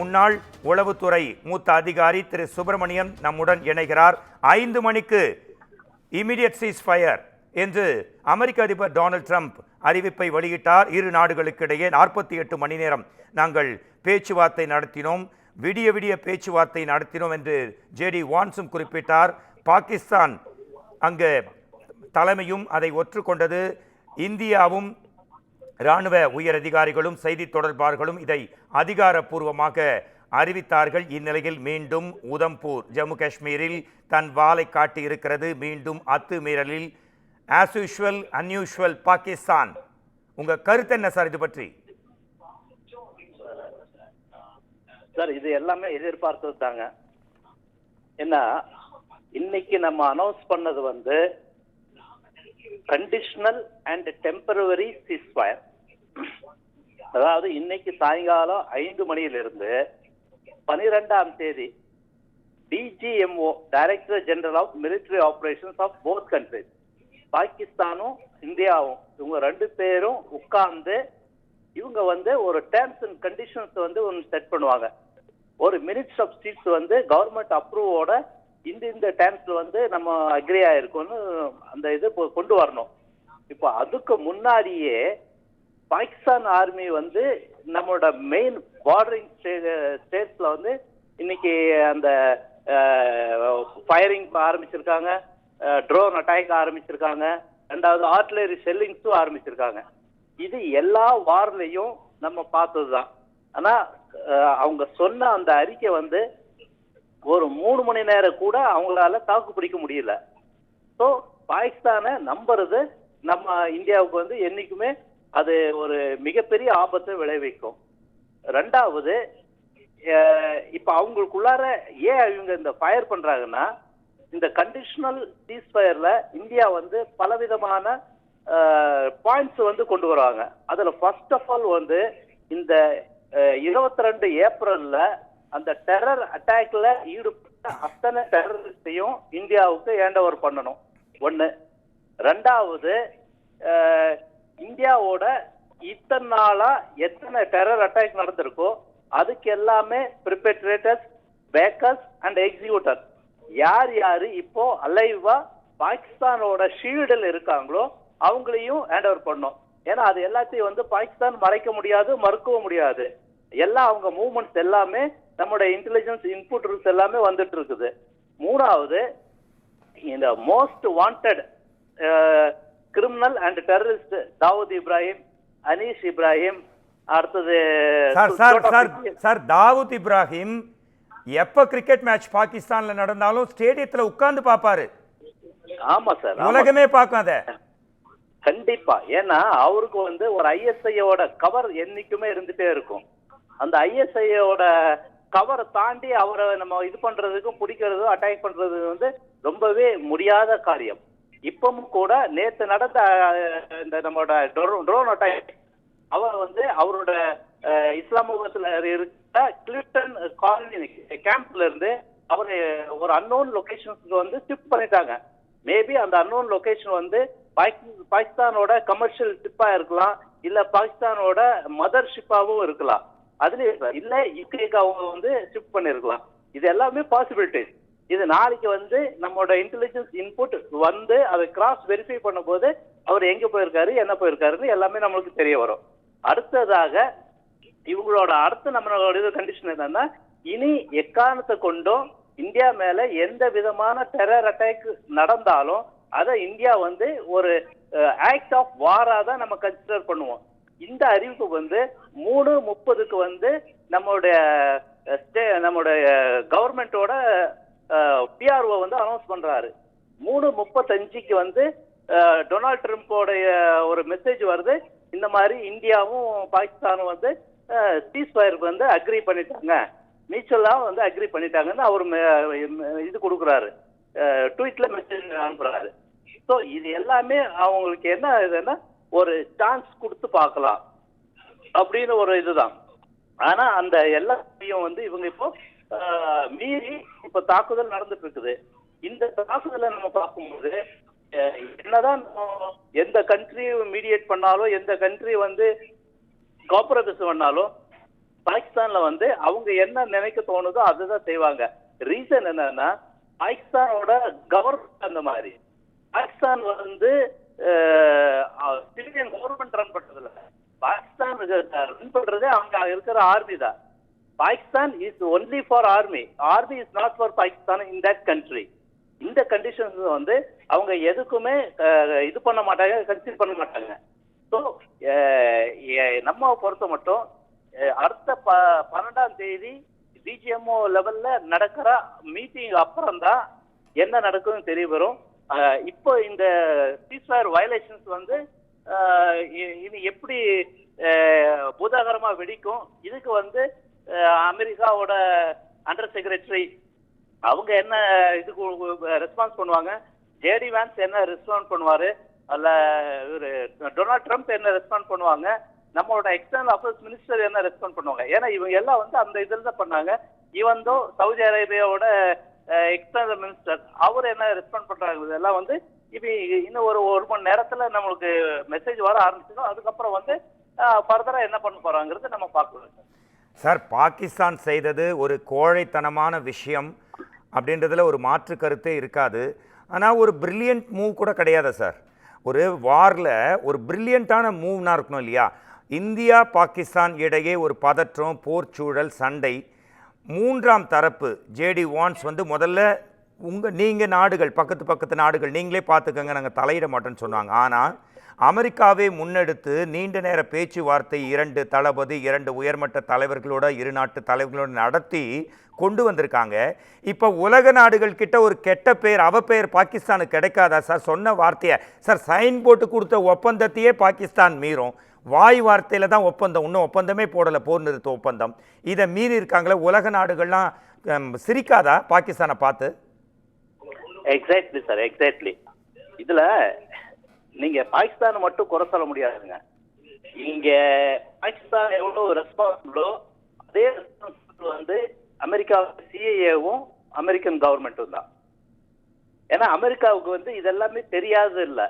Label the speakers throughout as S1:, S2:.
S1: முன்னாள் உளவுத்துறை மூத்த அதிகாரி திரு சுப்பிரமணியம் நம்முடன் இணைகிறார். 5 மணிக்கு இமிடியட் சீஸ் ஃபயர் என்று அமெரிக்க அதிபர் டொனால்ட் ட்ரம்ப் அறிவிப்பை வெளியிட்டார். இரு நாடுகளுக்கு இடையே 48 மணி நேரம் நாங்கள் பேச்சுவார்த்தை நடத்தினோம், விடிய விடிய பேச்சுவார்த்தை நடத்தினோம் என்று ஜேடி வான்ஸும் குறிப்பிட்டார். பாகிஸ்தான் அங்கு தலைமையும் அதை ஒற்றுக்கொண்டது. இந்தியாவும் இராணுவ உயர் அதிகாரிகளும் செய்தி தொடர்பாளர்களும் இதை அதிகாரப்பூர்வமாக அறிவித்தார்கள். இந்நிலையில் மீண்டும் உதம்பூர் ஜம்மு காஷ்மீரில் தன் வாளை காட்டி இருக்கிறது. மீண்டும் அத்துமீறலில் ஆஸ் யூஷுவல் அன்யூஷுவல் பாகிஸ்தான். உங்க கருத்து என்ன சார் இது பற்றி?
S2: சார், இது எல்லாமே எதிர்பார்த்தது தாங்க. என்ன இன்னைக்கு நம்ம அனௌன்ஸ் பண்ணது கண்டிஷனல் அண்ட் டெம்பரவரி சீஸ்ஃபயர். அதாவது இன்னைக்கு சாயங்காலம் 5 மணியிலிருந்து 12ஆம் தேதி DGMO director general of military operations of both countries, பாகிஸ்தானும் இந்தியாவும், இவங்க 2 பேரும் உட்கார்ந்து இவங்க ஒரு டேர்ம்ஸ் அண்ட் கண்டிஷன்ஸ் ஒன்று செட் பண்ணுவாங்க. ஒரு மினிட்ஸ் ஆஃப் சீட்ஸ் கவர்மெண்ட் அப்ரூவோட இந்த டேர்ம்ஸ்ல நம்ம அக்ரி ஆயிருக்கோம்னு அந்த இது கொண்டு வரணும். இப்போ அதுக்கு முன்னாடியே பாகிஸ்தான் ஆர்மி நம்மளோட மெயின் பார்டரிங் ஸ்டேட்ஸ்ல இன்னைக்கு அந்த ஃபயரிங் ஆரம்பிச்சிருக்காங்க, ட்ரோன் அட்டாக் ஆரம்பிச்சிருக்காங்க, 2வது ஆர்ட்டிலரி ஷெல்லிங்ஸும் ஆரம்பிச்சிருக்காங்க. இது எல்லா வார்லையும் நம்ம பார்த்ததுதான். ஆனா அவங்க சொன்ன அந்த அறிக்கை ஒரு 3 மணி நேரம் கூட அவங்களால தாக்கு பிடிக்க முடியல. ஸோ பாகிஸ்தானை நம்புறது நம்ம இந்தியாவுக்கு என்னைக்குமே அது ஒரு மிகப்பெரிய ஆபத்தை விளைவிக்கும். 2வது, இப்ப அவங்களுக்குள்ளார ஏன் இவங்க இந்த ஃபயர் பண்றாங்கன்னா, இந்த கண்டிஷனல் சீஸ்ஃபயர்ல இந்தியா பலவிதமான பாயிண்ட்ஸ் கொண்டு வருவாங்க. அதுல ஃபர்ஸ்ட் ஆஃப் ஆல் இந்த 22 ஏப்ரல்ல அந்த டெரர் அட்டாக்ல ஈடுபட்ட அத்தனை டெரரிஸ்டையும் இந்தியாவுக்கு ஹேண்ட் ஓவர் பண்ணணும். 1. 2வது, இந்தியாவோட இத்தனை நாளா எத்தனை டெரர் அட்டாக் நடந்திருக்கோ அதுக்கு எல்லாமே பிரிபெட்ரேட்டர்ஸ், பேக்கர்ஸ் அண்ட் எக்ஸிக்யூட்டர்ஸ் யார் யாரு இப்போ அலைவா பாகிஸ்தானோட ஷீல்டில் இருக்காங்களோ அவங்களையும் ஹேண்ட் ஓவர் பண்ணணும். ஏன்னா அது எல்லாத்தையும் பாகிஸ்தான் மறைக்க முடியாது, மறுக்கவும் முடியாது. எல்லாம் அவங்க மூவ்மெண்ட்ஸ் எல்லாமே நம்மளோட இன்டெலிஜென்ஸ் இன்புட் எல்லாமே வந்துட்டு இருக்குது. 3வது, இந்த most wanted criminal and terrorist Dawood Ibrahim, Anees Ibrahim, அடுத்தது
S1: சார் தாவூத் இப்ராஹிம் எப்ப கிரிக்கெட் மேட்ச் பாகிஸ்தான்ல நடந்தாலும் ஸ்டேடியத்துல உட்கார்ந்து பாப்பாரு.
S2: ஆமா சார்,
S1: உலகமே பார்க்காத.
S2: கண்டிப்பா. ஏன்னா அவருக்கு ஒரு ஐஎஸ்ஐயோட கவர் என்னைக்குமே இருந்துட்டே இருக்கும். அந்த ஐஎஸ்ஐயோட கவரை தாண்டி அவரை நம்ம இது பண்றதுக்கும் பிடிக்கிறதும் அட்டாக் பண்றது ரொம்பவே முடியாத காரியம். இப்பவும் கூட நேற்று நடந்த இந்த நம்மளோட ட்ரோன் அட்டாக் அவர் அவரோட இஸ்லாமாபாத்ல இருக்கிற கிளிப்டன் காலனி கேம்ப்ல இருந்து அவரை ஒரு அன்னோன் லொகேஷன்ஸ்க்கு ஷிஃப்ட் பண்ணிட்டாங்க. மேபி அந்த அன்னோன் லொகேஷன் பாகிஸ்தானோட கமர்ஷியல் ஷிப்பா இருக்கலாம், இல்ல பாகிஸ்தானோட மதர் ஷிப்பாவும் இருக்கலாம். அதுல இல்ல யுகேக்கு அவங்க ஷிஃப்ட் பண்ணிருக்கலாம். இது எல்லாமே பாசிபிலிட்டிஸ். இது நாளைக்கு நம்மளோட இன்டெலிஜென்ஸ் இன்புட் அதை கிராஸ் வெரிஃபை பண்ணும் போது அவர் எங்க போயிருக்காரு, என்ன போயிருக்காருன்னு எல்லாமே நம்மளுக்கு தெரிய வரும். அடுத்ததாக இவங்களோட நம்மளோட கண்டிஷன் என்னன்னா, இனி எக்காரணத்தை கொண்டும் இந்தியா மேல எந்த விதமான டெரர் அட்டாக் நடந்தாலும் அதை இந்தியா ஒரு ஆக்ட் ஆஃப் வாரா தான் நம்ம கன்சிடர் பண்ணுவோம். இந்த அறிவிப்பு 3:30க்கு நம்மளுடைய கவர்மெண்டோட பிஆர்ஓ அனௌன்ஸ் பண்றாரு. 3:35க்கு டொனால்ட் ட்ரம்போடைய ஒரு மெசேஜ் வருது. இந்த மாதிரி இந்தியாவும் பாகிஸ்தானும் சீஸ்ஃபயருக்கு அக்ரி பண்ணிட்டாங்க, மியூச்சுவலா அக்ரி பண்ணிட்டாங்கன்னு அவர் இது கொடுக்குறாரு, ட்வீட்ல மெசேஜ் அனுப்புறாரு. ஸோ இது எல்லாமே அவங்களுக்கு என்ன இதுன்னா ஒரு சான்ஸ் கொடுத்து பார்க்கலாம் அப்படின்னு ஒரு இதுதான். ஆனா அந்த எல்லாத்தையும் இவங்க இப்போ மீறி இப்ப தாக்குதல் நடந்துட்டு இருக்குது. இந்த தாக்குதலை நம்ம பார்க்கும்போது என்னதான் எந்த கண்ட்ரி மீடியேட் பண்ணாலும், எந்த கண்ட்ரி கோஆபரேஷன் பண்ணாலும் பாகிஸ்தான்ல வந்து அவங்க என்ன நினைக்க தோணுதோ அதுதான் செய்வாங்க. ரீசன் என்னன்னா பாகிஸ்தானோட கவர்மெண்ட் அந்த மாதிரி. பாகிஸ்தான் வந்து சிவிலியன் கவர்மெண்ட் ரன் பண்றதுல, பாகிஸ்தான் ரன் பண்றதே அவங்க இருக்கிற ஆர்மி தான். Pakistan is only for army. Army is not for Pakistan in that country. இந்த கண்டிஷன்ஸ் வந்து அவங்க எதுக்குமே இது பண்ண மாட்டாங்க, கன்சிடர் பண்ண மாட்டாங்க. ஸோ நம்ம பொறுத்த மட்டும் அடுத்த 12ஆம் தேதி பிஜிஎம்ஓ லெவல்ல நடக்கிற மீட்டிங் அப்புறம் தான் என்ன நடக்கும்னு தெரிய வரும். இப்போ இந்த சீஸ்ஃபயர் வயலேஷன்ஸ் வந்து இனி எப்படி பூதாகரமா வெடிக்கும், இதுக்கு வந்து அமெரிக்காவோட அண்டர் செக்ரட்டரி அவங்க என்ன இதுக்கு ரெஸ்பான்ஸ் பண்ணுவாங்க, ஜேடி வான்ஸ் என்ன ரெஸ்பான்ஸ் பண்ணுவாரு, அல்ல இவரு டொனால்ட் ட்ரம்ப் என்ன ரெஸ்பான்ஸ் பண்ணுவாங்க, நம்மளோட எக்ஸ்டர்னல் அஃபேர்ஸ் மினிஸ்டர் என்ன ரெஸ்பான்ஸ் பண்ணுவாங்க. ஏன்னா இவங்க எல்லாம் வந்து அந்த இதில் தான் பண்ணாங்க. ஈவன் தோ சவுதி அரேபியாவோட எக்ஸ்டர்னல் மினிஸ்டர் அவர் என்ன ரெஸ்பான்ஸ் பண்றாங்க, இதெல்லாம் வந்து இப்போ இன்னும் ஒரு மணி நேரத்துல நம்மளுக்கு மெசேஜ் வர ஆரம்பிச்சிடும். அதுக்கப்புறம் வந்து ஃபர்தரா என்ன பண்ண போறாங்கிறது நம்ம பார்க்கலாம்.
S1: சார், பாகிஸ்தான் செய்தது ஒரு கோழைத்தனமான விஷயம் அப்படின்றதுல ஒரு மாற்று கருத்தே இருக்காது. ஆனால் ஒரு பிரில்லியன்ட் மூவ் கூட கிடையாது சார். ஒரு வாரில் ஒரு பிரில்லியண்ட்டான மூவ்னா இருக்கணும் இல்லையா? இந்தியா பாகிஸ்தான் இடையே ஒரு பதற்றம், போர்ச்சூழல், சண்டை. மூன்றாம் தரப்பு ஜேடி வான்ஸ் வந்து முதல்ல நீங்கள் நாடுகள், பக்கத்து நாடுகள் நீங்களே பார்த்துக்கங்க, நாங்கள் தலையிட மாட்டோன்னு சொன்னாங்க. ஆனால் அமெரிக்காவே முன்னெடுத்து நீண்ட நேர பேச்சுவார்த்தை 2 தளபதி 2 உயர்மட்ட தலைவர்களோட, இரு நாட்டு தலைவர்களோட நடத்தி கொண்டு வந்திருக்காங்க. இப்போ உலக நாடுகள் கிட்ட ஒரு கெட்ட பேர், பேர் பாகிஸ்தானுக்கு கிடைக்காதா சார்? சொன்ன வார்த்தையை சார், சைன் போட்டு கொடுத்த ஒப்பந்தத்தையே பாகிஸ்தான் மீறும். வாய் வார்த்தையில தான் ஒப்பந்தம், இன்னும் ஒப்பந்தமே போடலை, போர் நிறுத்த ஒப்பந்தம். இதை மீறி இருக்காங்களே, உலக நாடுகள்லாம் சிரிக்காதா பாகிஸ்தானை பார்த்து?
S2: Exactly sir, exactly. இதுல நீங்க பாகிஸ்தானை மட்டும் குறை சொல்ல முடியாதுங்க. இங்க பாகிஸ்தான் எவ்வளவு ரெஸ்பான்சிபிளோ அதே ரெஸ்பான்சிபிள் வந்து அமெரிக்கா சிஐஏவும் அமெரிக்கன் கவர்மெண்ட்டும் தான். ஏன்னா அமெரிக்காவுக்கு வந்து இதெல்லாமே தெரியாது இல்லை.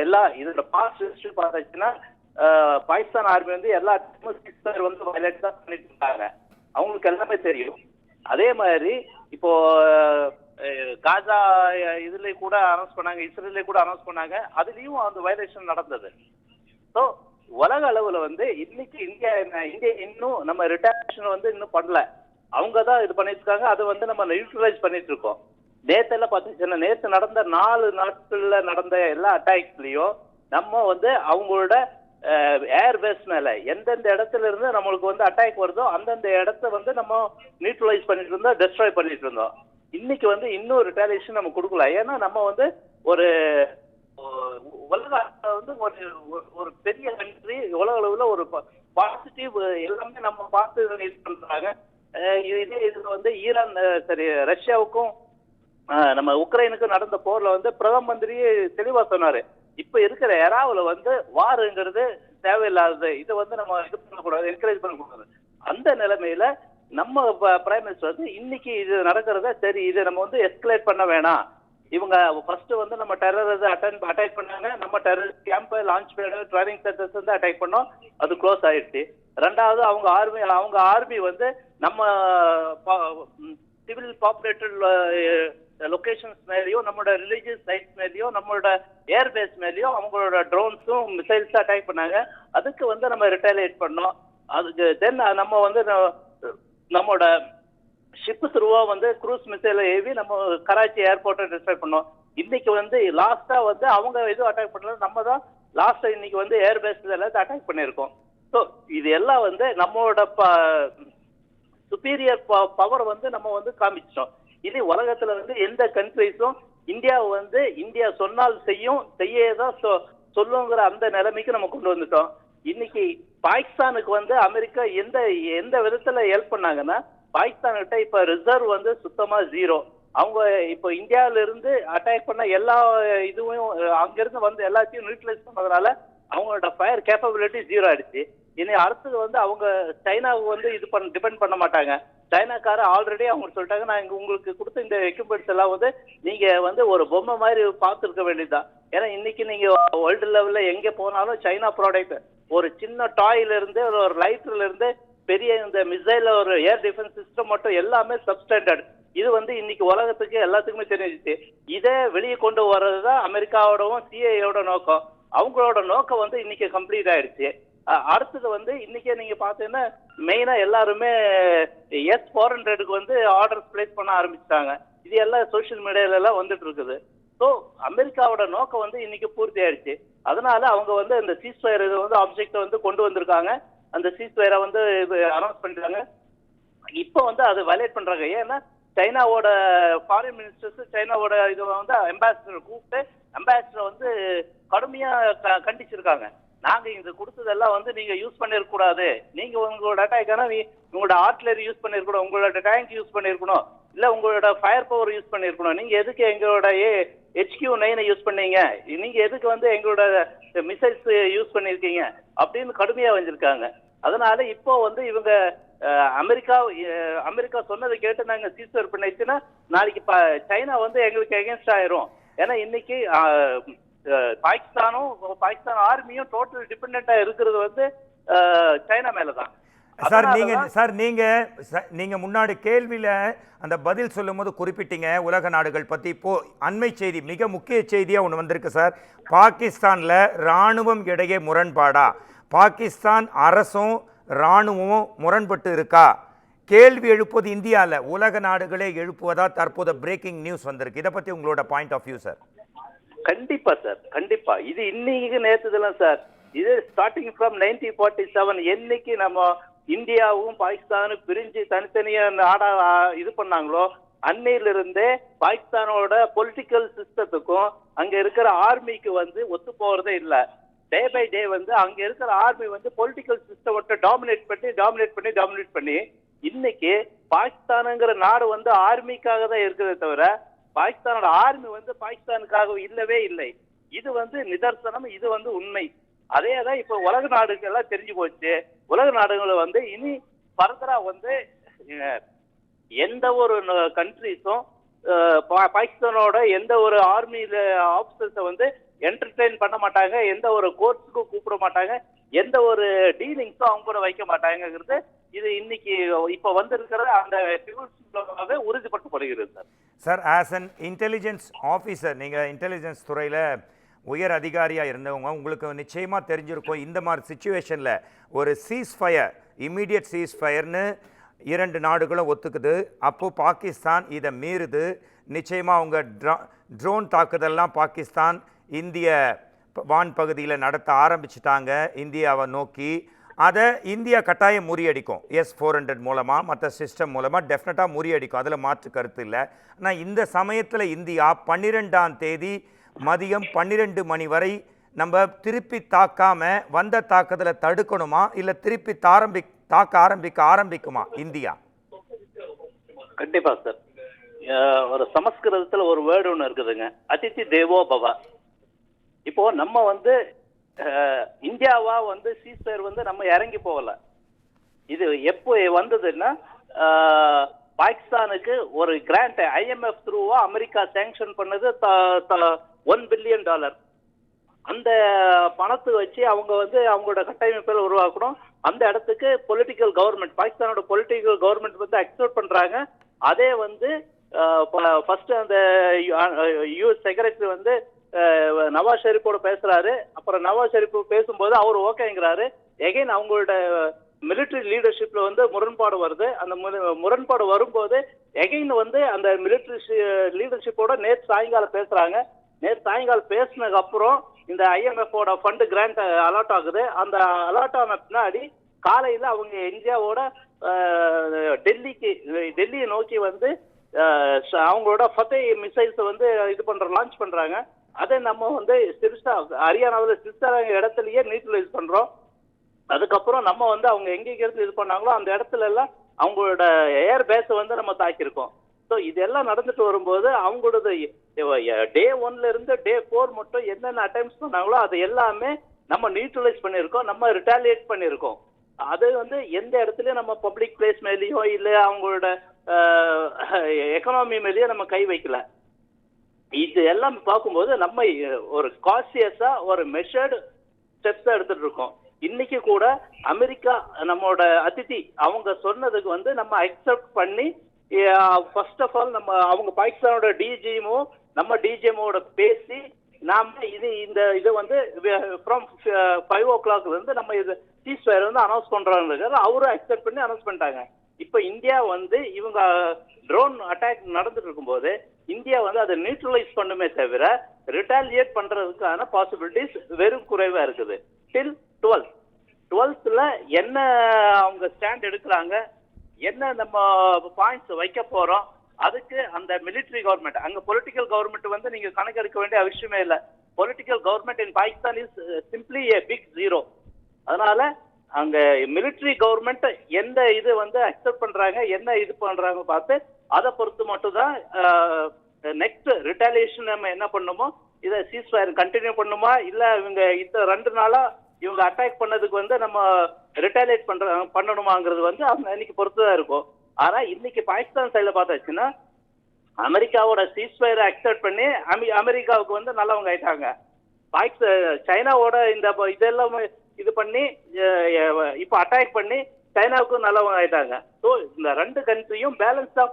S2: எல்லாம் இதோட பாஸ்ட் ஹிஸ்டரி பார்த்தாச்சுன்னா பாகிஸ்தான் ஆர்மி வந்து எல்லா வந்து வயலேட் தான் பண்ணிட்டு இருக்காங்க, அவங்களுக்கு எல்லாமே தெரியும். அதே மாதிரி இப்போ காசா இதுல கூட அனௌன்ஸ் பண்ணாங்க, இஸ்ரேல கூட அனௌன்ஸ் பண்ணாங்க, அதுலயும் அந்த வயலேஷன் நடந்தது. ஸோ உலக அளவுல வந்து இன்னைக்கு இந்தியா இன்னும் நம்ம ரிட்டாலியேஷன் வந்து இன்னும் பண்ணல, அவங்க தான் இது பண்ணிட்டு இருக்காங்க. அதை வந்து நம்ம நியூட்ரலைஸ் பண்ணிட்டு இருக்கோம். நேத்தெல்லாம் பார்த்தீங்கன்னா, நேற்று நடந்த 4 நாட்கள்ல நடந்த எல்லா அட்டாக்ஸ்லயும் நம்ம வந்து அவங்களோட ஏர் பேஸ் மேல எந்தெந்த இடத்துல இருந்து நம்மளுக்கு வந்து அட்டாக் வருதோ அந்தந்த இடத்த வந்து நம்ம நியூட்ரலைஸ் பண்ணிட்டு இருந்தோம், டெஸ்ட்ராய் பண்ணிட்டு இருந்தோம். இன்னைக்கு வந்து இன்னும் ரிட்டாலியேஷன் நம்ம கொடுக்கல. ஏன்னா நம்ம வந்து ஒரு உலக வந்து ஒரு பெரிய கண்ட்ரி, உலக அளவுல ஒரு பாசிட்டிவ் எல்லாமே நம்ம பார்த்து இது பண்றாங்க. இது வந்து ஈரான், சரி, ரஷ்யாவுக்கும் நம்ம உக்ரைனுக்கும் நடந்த போர்ல வந்து பிரதம மந்திரியே தெளிவா சொன்னாரு, இப்ப இருக்கிற எராவுல வந்து வாருங்கிறது தேவையில்லாதது, இதை வந்து நம்ம இது பண்ணக்கூடாது, என்கரேஜ் பண்ணக்கூடாது. அந்த நிலைமையில நம்ம பிரைம் மினிஸ்டர் வந்து இன்னைக்கு இது நடக்கிறத சரி, இதை நம்ம வந்து எஸ்கலேட் பண்ண வேணாம். இவங்க ஃபர்ஸ்ட் வந்து நம்ம டெரர் அட்டாக் பண்ணாங்க, நம்ம terror camp, launch bad, training centres வந்து அட்டாக் பண்ணோம், அது க்ளோஸ் ஆயிடுச்சு. ரெண்டாவது அவங்க ஆர்மி வந்து நம்ம சிவில் பாப்புலேட்டட் லொகேஷன்ஸ் மேலேயும், நம்மளோட ரிலீஜியஸ் சைட்ஸ் மேலேயும், நம்மளோட ஏர்பேஸ் மேலேயும் அவங்களோட ட்ரோன்ஸும் மிசைல்ஸும் அட்டாக் பண்ணாங்க. அதுக்கு வந்து நம்ம ரிட்டாலியேட் பண்ணோம். அதுக்கு தென் நம்ம வந்து நம்மளோட ஷிப் த்ரூவா வந்து க்ரூஸ் மிசைல ஏவி நம்ம கராச்சி ஏர்போர்ட்டை டிஸ்ட்ராய் பண்ணோம். இன்னைக்கு வந்து லாஸ்டா வந்து அவங்க எதுவும் அட்டாக் பண்ணல, நம்ம தான் லாஸ்டா இன்னைக்கு வந்து ஏர்பேஸ் எல்லாத்தையும் அட்டாக் பண்ணியிருக்கோம். ஸோ இது எல்லாம் வந்து நம்மளோட சுப்பீரியர் பவர் வந்து நம்ம வந்து காமிச்சிட்டோம். இது உலகத்துல வந்து எந்த கண்ட்ரிஸும் இந்தியாவை வந்து இந்தியா சொன்னால் செய்யும், செய்யதான் சொல்லுங்கிற அந்த நிலைமைக்கு நம்ம கொண்டு வந்துட்டோம். இன்னைக்கு பாகிஸ்தானுக்கு வந்து அமெரிக்கா எந்த விதத்துல ஹெல்ப் பண்ணாங்கன்னா, பாகிஸ்தான் கிட்ட இப்ப ரிசர்வ் வந்து சுத்தமா 0. அவங்க இப்போ இந்தியாவில இருந்து அட்டாக் பண்ண எல்லா இதுவும் அங்கிருந்து வந்து எல்லாத்தையும் நியூட்ரலைஸ் பண்ணதுனால அவங்களோட ஃபயர் கேப்பபிலிட்டி 0 ஆயிடுச்சு. இனி அடுத்தது வந்து அவங்க சைனாவுக்கு வந்து டிபெண்ட் பண்ண மாட்டாங்க. சைனாக்கார ஆல்ரெடி அவங்க சொல்லிட்டாங்க, நான் உங்களுக்கு கொடுத்த இந்த எக்யூப்மெண்ட்ஸ் எல்லாம் வந்து நீங்க வந்து ஒரு பொம்மை மாதிரி பார்த்துருக்க வேண்டியதுதான். ஏன்னா இன்னைக்கு நீங்க வேர்ல்டு லெவல்ல எங்க போனாலும் சைனா ப்ராடக்ட், ஒரு சின்ன டாயில இருந்து ஒரு லைட்டர்ல இருந்து பெரிய இந்த மிசைல் ஒரு ஏர் டிஃபென்ஸ் சிஸ்டம் மட்டும் எல்லாமே சப்ஸ்டாண்டர்ட். இது வந்து இன்னைக்கு உலகத்துக்கு எல்லாத்துக்குமே தெரிஞ்சிச்சு. இதை வெளியே கொண்டு வர்றதுதான் அமெரிக்காவோடவும் சிஐயோட நோக்கம். அவங்களோட நோக்கம் வந்து இன்னைக்கு கம்ப்ளீட் ஆயிடுச்சு. அடுத்தது வந்து இன்னைக்கே நீங்க பாத்தீங்கன்னா மெயினா எல்லாருமே S-400க்கு வந்து ஆர்டர்ஸ் பிளேஸ் பண்ண ஆரம்பிச்சிட்டாங்க. இது எல்லாம் சோசியல் மீடியால எல்லாம் வந்துட்டு இருக்குது. ஸோ அமெரிக்காவோட நோக்கம் வந்து இன்னைக்கு பூர்த்தி ஆயிடுச்சு. அதனால அவங்க வந்து இந்த சீஸ்ஃபயர் இது வந்து ஆப்ஜெக்டை வந்து கொண்டு வந்திருக்காங்க. அந்த சீஸ்ஃபயரை வந்து அனௌன்ஸ் பண்ணிட்டாங்க. இப்போ வந்து அதை வயலேட் பண்றாங்க. ஏன்னா சைனாவோட ஃபாரின் மினிஸ்டர்ஸ் சைனாவோட இது வந்து அம்பாசிடர் கூப்பிட்டு அம்பாசிடர் வந்து கடுமையா கண்டிச்சிருக்காங்க. நாங்க இது கொடுத்ததெல்லாம் வந்து நீங்க யூஸ் பண்ணிருக்க கூடாது. நீங்க உங்களோட அட்டாக்கான உங்களோட ஆர்ட்லரி யூஸ் பண்ணிருக்கணும், உங்களோட டேங்க் யூஸ் பண்ணிருக்கணும், இல்ல உங்களோட ஃபயர் பவர் யூஸ் பண்ணிருக்கணும். நீங்க எதுக்கு எங்களோட HQ-9 யூஸ் பண்ணீங்க, நீங்க எதுக்கு வந்து எங்களோட மிசைல்ஸ் யூஸ் பண்ணிருக்கீங்க அப்படின்னு கடுமையா வந்திருக்காங்க. அதனால இப்போ வந்து இவங்க அமெரிக்கா சொன்னதை கேட்டு நாங்க சீஸ்ஃபயர் பண்ணிச்சுன்னா நாளைக்கு சைனா வந்து எங்களுக்கு எகென்ஸ்ட் ஆயிரும். ஏன்னா இன்னைக்கு பாகிஸ்தான் ஆர்மியும் டோட்டல் டிபெண்டா இருக்கிறது வந்து சைனா மேலதான்.
S1: நீங்க முன்னாடி கேள்வியில அந்த பதில் சொல்லும் போது குறிப்பிட்டீங்க உலக நாடுகள் பத்தி. இப்போ அண்மை செய்தி மிக முக்கிய செய்தியா ஒன்று வந்திருக்கு சார். பாகிஸ்தான்ல ராணுவம் இடையே முரண்பாடா, பாகிஸ்தான் அரசும் ராணுவமும் முரண்பட்டு இருக்கா? கேள்வி எழுப்புவது இந்தியாவில் உலக நாடுகளே எழுப்புவதா தற்போது பிரேக்கிங் நியூஸ் வந்திருக்கு. இதை பத்தி உங்களோட பாயிண்ட் ஆஃப் வியூ சார்.
S2: கண்டிப்பா சார், கண்டிப்பா. இது இன்னைக்கு நேற்றுதான் சார். இது ஸ்டார்டிங் ஃப்ரம் 1947 என்னைக்கு நம்ம இந்தியாவும் பாகிஸ்தானும் பிரிஞ்சு தனித்தனியா நாடா இது பண்ணாங்களோ அன்னையிலிருந்தே பாகிஸ்தானோட பொலிட்டிக்கல் சிஸ்டத்துக்கும் அங்க இருக்கிற ஆர்மிக்கு வந்து ஒத்து போறதே இல்லை. டே பை டே வந்து அங்க இருக்கிற ஆர்மி வந்து பொலிட்டிக்கல் சிஸ்டத்தை டாமினேட் பண்ணி இன்னைக்கு பாகிஸ்தானுங்கிற நாடு வந்து ஆர்மிக்காக தான் இருக்கிறதே தவிர பாகிஸ்தானோட ஆர்மி வந்து பாகிஸ்தானுக்காக இல்லவே இல்லை. இது வந்து நிதர்சனம், இது வந்து உண்மை. அதேதான் இப்ப உலக நாடுகள் எல்லாம் தெரிஞ்சு போச்சு. உலக நாடுகளை வந்து இனி ஃபர்தரா வந்து எந்த ஒரு கண்ட்ரிஸும் பாகிஸ்தானோட எந்த ஒரு ஆர்மியில ஆபீசர்ஸை வந்து என்டர்டெயின் பண்ண மாட்டாங்க, எந்த ஒரு கோர்ட்ஸுக்கும் கூப்பிட மாட்டாங்க, எந்த ஒரு டீலிங்ஸும் அவங்க கூட வைக்க மாட்டாங்கிறது இது இன்னைக்கு இப்ப வந்திருக்கிற அந்த உறுதிப்படுத்தப்படுகிறது sir.
S1: Sir, as an intelligence officer, நீங்கள் இன்டெலிஜென்ஸ் துறையில் உயர் அதிகாரியாக இருந்தவங்க, உங்களுக்கு நிச்சயமாக தெரிஞ்சிருக்கும் இந்த மாதிரி சுச்சுவேஷனில் ஒரு சீஸ்ஃபயர், இம்மீடியட் சீஸ்ஃபயர்னு 2 நாடுகளும் ஒத்துக்குது. அப்போது பாகிஸ்தான் இதை மீறுது. நிச்சயமாக அவங்க ட்ரோன் தாக்குதல்லாம் பாகிஸ்தான் இந்திய வான் பகுதியில் நடத்த ஆரம்பிச்சிட்டாங்க இந்தியாவை நோக்கி. அதை இந்தியா கட்டாயம் முறியடிக்கும். S-400 மூலமாக, மற்ற சிஸ்டம் மூலமாக டெஃபினட்டாக முறியடிக்கும், அதில் மாற்று கருத்து இல்லை. ஆனால் இந்த சமயத்தில் இந்தியா 12ஆம் தேதி மதியம் 12 மணி வரை நம்ம திருப்பி தாக்காமல் வந்த தாக்குதலை தடுக்கணுமா, இல்லை திருப்பி தாக்க ஆரம்பிக்குமா இந்தியா?
S2: கண்டிப்பா சார். ஒரு சமஸ்கிருதத்தில் ஒரு வேர்டு ஒன்று இருக்குதுங்க, அதிதி தேவோ பவ. இப்போ நம்ம வந்து இந்தியாவா வந்து சீஸ்ஃபயர் வந்து நம்ம இறங்கி போகல. இது எப்போ வந்ததுன்னா பாகிஸ்தானுக்கு ஒரு கிராண்ட் IMF த்ரூவா அமெரிக்கா சேங்ஷன் பண்ணது $1 பில்லியன். அந்த பணத்தை வச்சு அவங்க வந்து அவங்களோட கட்டமைப்பில் உருவாக்கணும். அந்த இடத்துக்கு பொலிட்டிக்கல் கவர்மெண்ட், பாகிஸ்தானோட பொலிட்டிக்கல் கவர்மெண்ட் வந்து அக்செப்ட் பண்றாங்க. அதே வந்து ஃபர்ஸ்ட் அந்த US செக்ரட்டரி வந்து நவாஸ் ஷெரீஃபோட பேசுறாரு. அப்புறம் நவாஸ் ஷெரீஃப் பேசும்போது அவர் ஓகேங்கிறாரு. எகைன் அவங்களோட மிலிட்டரி லீடர்ஷிப்ல வந்து முரண்பாடு வருது. அந்த முரண்பாடு வரும்போது எகைன் வந்து அந்த மிலிட்டரி லீடர்ஷிப்போட நேற்று சாயங்காலம் பேசுறாங்க. நேற்று சாயங்காலம் பேசினதுக்கு அப்புறம் இந்த IMF-ஓட ஃபண்ட் கிராண்ட் அலாட் ஆகுது. அந்த அலாட் ஆன பின்னாடி காலையில அவங்க இந்தியாவோட டெல்லியை நோக்கி வந்து அவங்களோட ஃபத்தே மிசைல்ஸ் வந்து லான்ச் பண்றாங்க. அதை நம்ம வந்து சிர்சா, ஹரியானாவில் சிர்சா இடத்துலயே நியூட்ரலைஸ் பண்றோம். அதுக்கப்புறம் நம்ம வந்து அவங்க எங்க இருந்து இது பண்ணாங்களோ அந்த இடத்துல எல்லாம் அவங்களோட ஏர் பேஸை வந்து நம்ம தாக்கியிருக்கோம். ஸோ இதெல்லாம் நடந்துட்டு வரும்போது அவங்களோட Day 1ல இருந்து Day 4 மட்டும் என்னென்ன அட்டெம்ப்ட்ஸ் பண்ணாங்களோ அது எல்லாமே நம்ம நியூட்ரலைஸ் பண்ணியிருக்கோம், நம்ம ரிட்டாலியேட் பண்ணியிருக்கோம். அது வந்து எந்த இடத்துலயும் நம்ம பப்ளிக் பிளேஸ் மேலேயோ இல்லை அவங்களோட எக்கனாமி மேலேயோ நம்ம கை வைக்கல. இது எல்லாம் பார்க்கும்போது நம்ம ஒரு கான்சியஸா ஒரு மெஷர்டு ஸ்டெப்ஸ் எடுத்துட்டு இருக்கோம். இன்னைக்கு கூட அமெரிக்கா நம்மளோட அதிதி அவங்க சொன்னதுக்கு வந்து நம்ம அக்செப்ட் பண்ணி ஃபர்ஸ்ட் ஆஃப் ஆல் நம்ம அவங்க பாகிஸ்தானோட டிஜிஎமோ நம்ம டிஜிஎமோட பேசி நாம இது வந்து ஃப்ரம் 5 o'clock இருந்து நம்ம இது சீஸ்ஃபயர் வந்து அனௌன்ஸ் பண்றாங்க. அவரும் அக்செப்ட் பண்ணி அனௌன்ஸ் பண்ணிட்டாங்க. இப்ப இந்தியா வந்து இவங்க ட்ரோன் அட்டாக் நடந்துட்டு இருக்கும்போது இந்தியா வந்து அதை நியூட்ரலைஸ் பண்ணுமே தவிர ரிட்டாலியேட் பண்றதுக்கான பாசிபிலிட்டிஸ் வெறும் குறைவா இருக்குது. டில் 12th என்ன அவங்க ஸ்டாண்ட் எடுக்கிறாங்க, என்ன நம்ம பாயிண்ட்ஸ் வைக்க போறோம், அதுக்கு அந்த மிலிட்டரி கவர்மெண்ட் அங்க பொலிட்டிக்கல் கவர்மெண்ட் வந்து நீங்க கணக்கெடுக்க வேண்டிய அவசியமே இல்லை. Political government in Pakistan is simply a big zero. அதனால அங்க மிலிட்டரி கவர்மெண்ட் எந்த இது வந்து அக்செப்ட் பண்றாங்க, என்ன இது பண்றாங்க பார்த்து அதை பொறுத்து மட்டும் தான் நெக்ஸ்ட் ரிட்டாலியேஷன் நம்ம என்ன பண்ணுமோ, இதை சீஸ்ஃபயர் கண்டினியூ பண்ணுமா, இல்ல இவங்க இந்த 2 நாளா இவங்க அட்டாக் பண்ணதுக்கு வந்து நம்ம ரிட்டாலியேட் பண்ணணுமாங்கிறது வந்து அவங்க அன்னைக்கு பொறுத்துதான் இருக்கும். ஆனா இன்னைக்கு பாகிஸ்தான் சைட்ல பார்த்தாச்சுன்னா அமெரிக்காவோட சீஸ்ஃபயர் அக்செப்ட் பண்ணி அமெரிக்காவுக்கு வந்து நல்லவங்க ஆயிட்டாங்க. சைனாவோட இந்த இதெல்லாம் இது பண்ணி இப்ப அட்டாக் பண்ணி சைனாவுக்கும் நல்லவங்க ஆயிட்டாங்க. ஸோ இந்த 2 கண்ட்ரியும் பேலன்ஸ்டா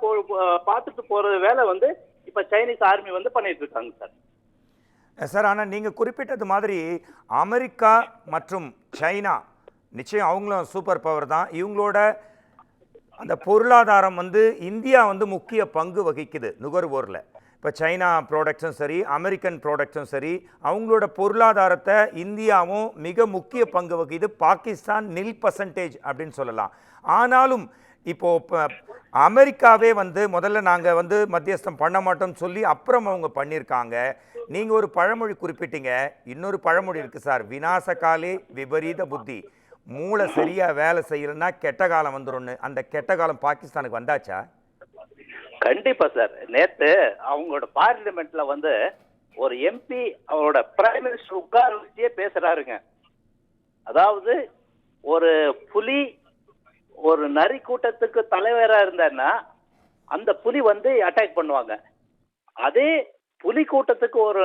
S2: பார்த்துட்டு போறது வேலை வந்து இப்ப சைனீஸ் ஆர்மி வந்து பண்ணிட்டு இருக்காங்க சார்.
S1: சார், ஆனால் நீங்கள் குறிப்பிட்டது மாதிரி அமெரிக்கா மற்றும் சைனா நிச்சயம் அவங்களும் சூப்பர் பவர் தான். இவங்களோட அந்த பொருளாதாரம் வந்து இந்தியா வந்து முக்கிய பங்கு வகிக்குது நுகர்வோரில். இப்போ சைனா ப்ராடக்ட்ஸும் சரி, அமெரிக்கன் ப்ராடக்ட்ஸும் சரி, அவங்களோட பொருளாதாரத்தை இந்தியாவும் மிக முக்கிய பங்கு வகிக்குது. பாகிஸ்தான் 0% அப்படின்னு சொல்லலாம். ஆனாலும் இப்போது அமெரிக்காவே வந்து முதல்ல நாங்கள் வந்து மத்தியஸ்தம் பண்ண மாட்டோம்னு சொல்லி அப்புறம் அவங்க பண்ணியிருக்காங்க. நீங்கள் ஒரு பழமொழி குறிப்பிட்டீங்க, இன்னொரு பழமொழி இருக்குது சார், விநாசகாலே விபரீத புத்தி. மூளை சரியாக வேலை செய்யலைன்னா கெட்ட காலம் வந்துடும்னு. அந்த கெட்ட காலம் பாகிஸ்தானுக்கு வந்தாச்சா?
S2: கண்டிப்பா சார். நேத்து அவங்களோட பார்லிமெண்ட்ல வந்து ஒரு எம்பி அவரோட பிரைம் மினிஸ்டர் உட்கார வச்சே பேசுறாருங்க. அதாவது ஒரு புலி ஒரு நரி கூட்டத்துக்கு தலைவரா இருந்தான்னா அந்த புலி வந்து அட்டாக் பண்ணுவாங்க. அதே புலி கூட்டத்துக்கு ஒரு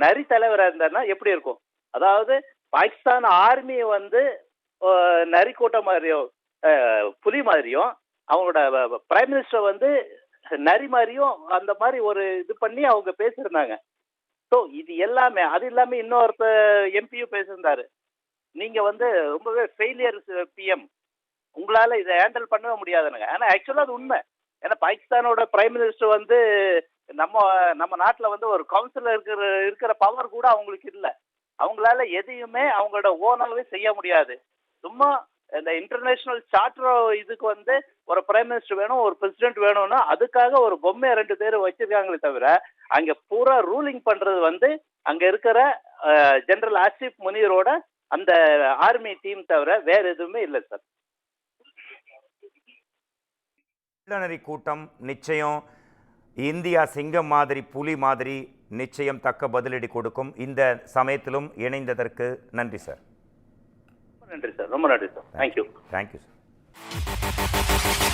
S2: நரி தலைவரா இருந்தான்னா எப்படி இருக்கும்? அதாவது பாகிஸ்தான் ஆர்மி வந்து நரி கூட்டம் மாதிரியும் புலி மாதிரியும், அவங்களோட பிரைம் மினிஸ்டர் வந்து நரி மாதிரியும் அந்த மாதிரி ஒரு இது பண்ணி அவங்க பேசியிருந்தாங்க. ஸோ இது எல்லாமே அது இல்லாம இன்னொருத்த எம்பியும் பேசியிருந்தாரு, நீங்க வந்து ரொம்பவே ஃபெயிலியர் பிஎம், உங்களால இதை ஹேண்டில் பண்ணவே முடியாதுங்க. ஆனா ஆக்சுவலா அது உண்மை. ஏன்னா பாகிஸ்தானோட பிரைம் மினிஸ்டர் வந்து நம்ம நாட்டில் வந்து ஒரு கவுன்சிலர் இருக்கிற பவர் கூட அவங்களுக்கு இல்லை. அவங்களால எதையுமே அவங்களோட ஓனாவே செய்ய முடியாது. சும்மா இந்த இன்டர்நேஷனல் சார்ட்டர் இதுக்கு வந்து ஒரு பிரைம் மினிஸ்டர் வேணும், ஒரு பிரசிடென்ட் வேணும்னா அதுக்காக ஒரு பொம்மையை 2 பேர் வச்சிருக்காங்களே தவிர அங்க பூரா ரூலிங் பண்றது வந்து அங்க இருக்கிற ஜெனரல் ஆசிப் முனீரோட அந்த ஆர்மி டீம் தவிர வேற எதுவுமே இல்லை சார்.
S1: நரி கூட்டம் நிச்சயம் இந்தியா சிங்கம் மாதிரி புலி மாதிரி நிச்சயம் தக்க பதிலடி கொடுக்கும். இந்த சமயத்திலும் இணைந்ததற்கு நன்றி சார்.
S2: நன்றி சார், ரொம்ப நன்றி சார். தேங்க்யூ.
S1: Thank you sir.